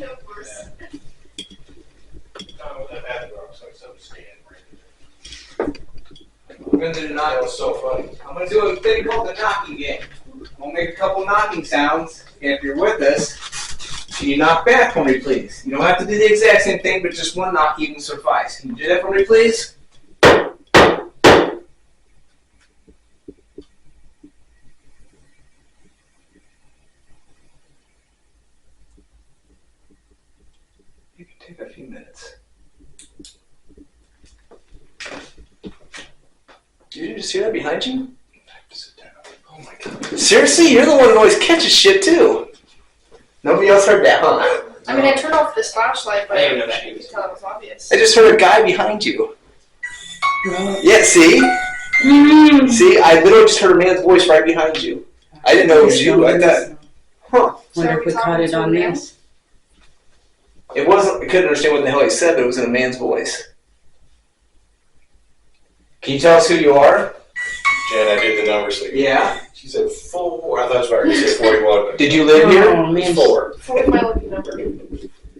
Of course. I'm going to do That was so funny. I'm going to do a thing called the knocking game. We'll make a couple knocking sounds, and if you're with us, can you knock back for me, please? You don't have to do the exact same thing, but just one knock even suffice. Can you do that for me, please? You can take a few minutes. Did you just hear that behind you? Sit down. Oh my God. Seriously? You're the one that always catches shit, too. Nobody else heard that, huh? I mean, I turned off this flashlight, but I didn't know that. you could tell it was obvious. I just heard a guy behind you. Yeah, see? See, I literally just heard a man's voice right behind you. I didn't know it was you. I thought, huh. Wonder if we caught it on this. It wasn't, I couldn't understand what the hell he said, but it was in a man's voice. Can you tell us who you are? Jen, I did the numbers. Like, Yeah. she said 4. I thought it was about to say 41. But Did you live here? Oh, man. 4. For my lucky number.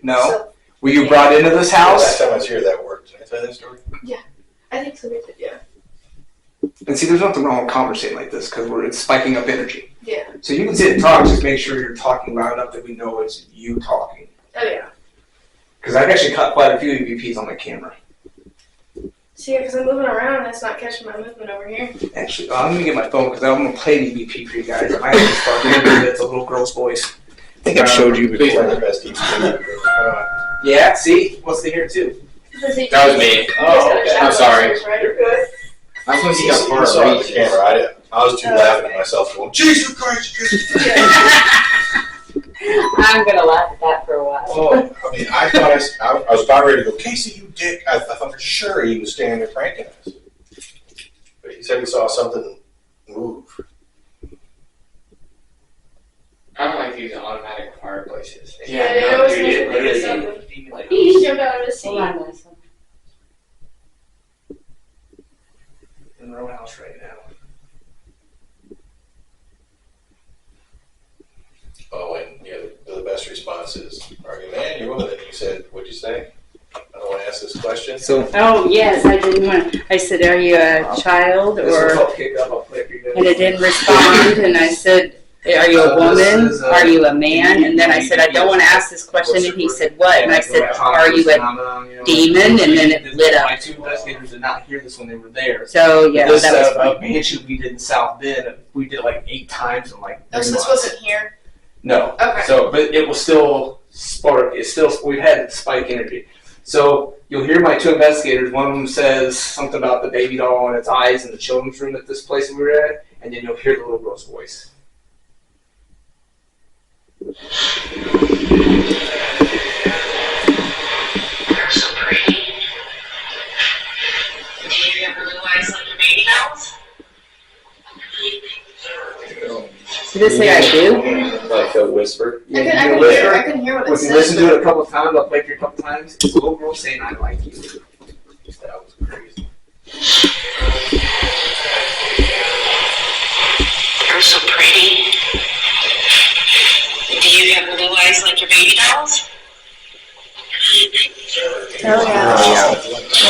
No. So, Were you brought into this Last house? time I was here, that worked. Did I tell you that story? I think so, yeah. And see, there's nothing wrong with conversating like this because it's spiking up energy. Yeah. So you can sit and talk, just make sure you're talking loud enough that we know it's you talking. Oh, yeah. Because I've actually caught quite a few EVPs on my camera. See, because I'm moving around and it's not catching my movement over here. Actually, I'm going to get my phone because I'm going to play an EVP for you guys. I have this fucking interview that's a little girl's voice. I think I've showed you Please, before. one of the best EVPs. Yeah, see? Wants to hear it too. That was me. Oh, okay. I'm sorry. You're good. I was supposed to You get far saw the reach. camera. I was too laughing at myself going, Jesus Christ, Jesus Christ. I'm gonna laugh at that for a while. Oh, I mean, I thought I was about ready to go, Casey, you dick. I thought for sure he was standing there pranking us. But he said he saw something move. I don't like these automatic fireplaces. Yeah, it always makes me think of something. He jumped out of his seat. Hold on, Melissa. Monroe House right now. Oh, and yeah, the best response is, are you a man? You're a woman. And you said, what'd you say? I don't want to ask this question. So, Oh, yes, I didn't want, I said, are you a child this will or, help kick up. I'll play it for you guys. and it didn't respond, and I said, are you a This woman? is, Are you a man? And then I said, I don't want to ask this question, and he said, what? And I said, are you a demon? And then it lit up. My two investigators did not hear this when they were there. So, yeah, This that was fun. banshee we did in South Bend, we did like 8 times in like 3 Oh, so this months. wasn't here? No. Okay. So, but it will still spark. It's still, we've had spike energy. So you'll hear my 2 investigators. One of them says something about the baby doll and its eyes in the children's room at this place we were at, and then you'll hear the little girl's voice. You're so pretty. Do you have blue eyes like your baby dolls? Did it say I do? Like a whisper. I couldn't hear what it If you said. listen to it a couple of times, I'll play it for you a couple of times. It's a little girl saying, I like you. That was crazy. You're so pretty. Do you have blue eyes like your baby dolls? Oh, yeah.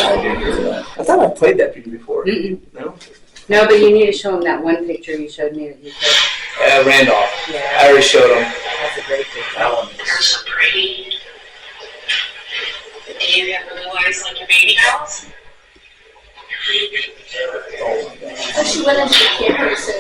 I did hear that. I thought I played that for you before. Mm-mm. No? No, but you need to show him that one picture you showed me that you took. Randolph. Yeah, I already showed him. that's a great picture. That one. You're so pretty. Do you have blue eyes like your baby dolls? Oh, she went into the camera, so,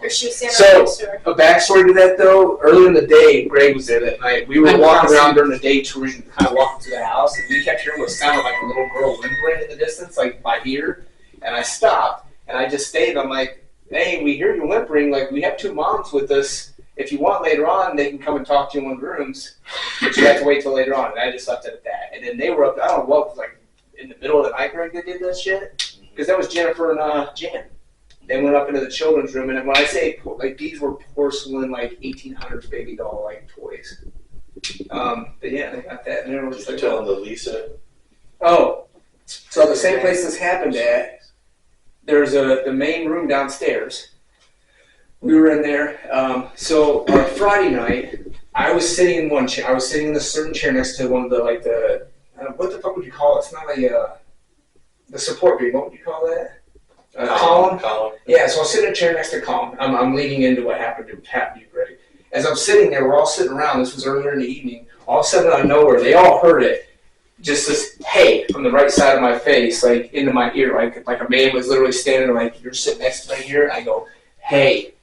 or she was standing So- next to her. A backstory to that though, earlier in the day, Greg was there that night. We were I'm walking crossing. around during the day touring, kind of walking to the house, and we kept hearing what sounded like a little girl whimpering in the distance, like by here. And I stopped, and I just stayed. I'm like, hey, we hear you whimpering. Like, we have 2 moms with us. If you want later on, they can come and talk to you in one of the rooms. But you have to wait till later on. And I just left it at that. And then they were up, I don't know what, was like in the middle of the night, Greg, they did that shit. Because that was Jennifer and Jan. They went up into the children's room, and when I say, like, these were porcelain, like, 1800s baby doll, like, toys. But yeah, they got that. And they were just Did like, you tell him the Lisa? oh, so the same place this happened at, there's the main room downstairs. We were in there. So our Friday night, I was sitting in one chair. I was sitting in this certain chair next to one of the what the fuck would you call it? It's not the support beam. What would you call that? Column. Yeah. So I was sitting in a chair next to Colin. I'm leading into what happened to you, Greg. As I'm sitting there, we're all sitting around. This was earlier in the evening. All of a sudden, out of nowhere, they all heard it. Just this "hey" from the right side of my face, like into my ear, like a man was literally standing like, "You're sitting next to me here." And I go, "Hey,"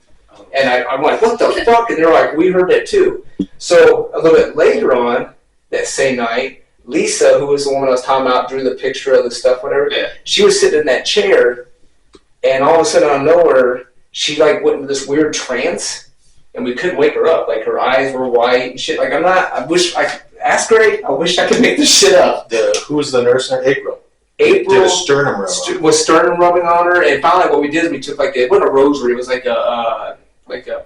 and I'm like, "What the fuck?" And they're like, "We heard that too." So a little bit later on that same night, Lisa, who was the woman I was talking about, drew the picture of the stuff, whatever. Yeah. She was sitting in that chair, and all of a sudden, out of nowhere, she like went into this weird trance, and we couldn't wake her up. Like her eyes were white and shit. Like I wish I could ask Ray. I wish I could make this shit up. Who was the nurse there? April. Did a sternum rub was sternum rubbing on her, and finally what we did is we took it wasn't a rosary, it was like a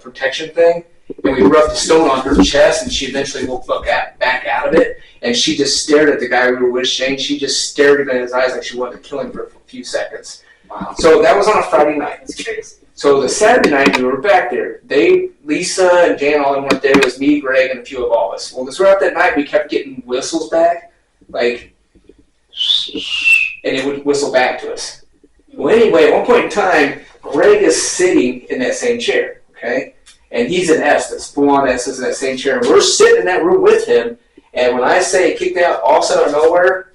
protection thing, and we rubbed the stone on her chest, and she eventually woke back out of it, and she just stared at the guy we were with, Shane. She just stared him in his eyes like she wanted to kill him for a few seconds. Wow. So that was on a Friday night. That's crazy. So the Saturday night we were back there. Lisa and Jan, all weren't there. It was me, Greg, and a few of all of us. Well, throughout that night we kept getting whistles back, like, and it would whistle back to us. Well, anyway, at one point in time, Greg is sitting in that same chair, okay? And he's an Estes, full-on Estes in that same chair. And we're sitting in that room with him, and when I say it kicked out, all of a sudden out of nowhere,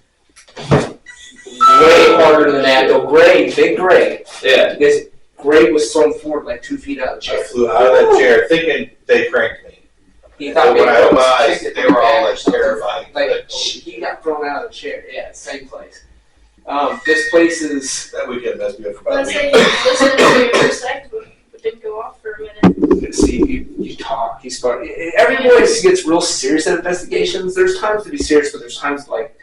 way harder than that, though. Big Greg. Yeah. Because Greg was thrown forward like 2 feet out of the chair. I flew out of that chair thinking they pranked me. He thought But when I opened my eyes, maybe they were all like something. terrified. Like, he got thrown out of the chair. Yeah, same place. This place is... That weekend messed me up for Well, about a say week. you listened to your first act, but didn't go off for a minute. See, you talk. He started. Every voice gets real serious at investigations. There's times to be serious, but there's times to, like,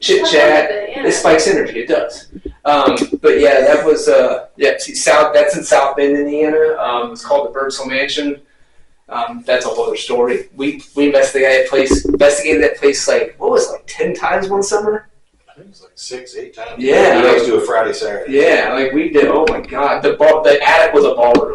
chit-chat. Yeah. It spikes energy. It does. But yeah, that was see, that's in South Bend, Indiana. It's called the Birdsall Mansion. That's a whole other story. We investigated that place like 10 times one summer. I think it was like 6, 8 times. Yeah. We always do a Friday, Saturday. Yeah, like we did. Oh my god, the attic was a ballroom.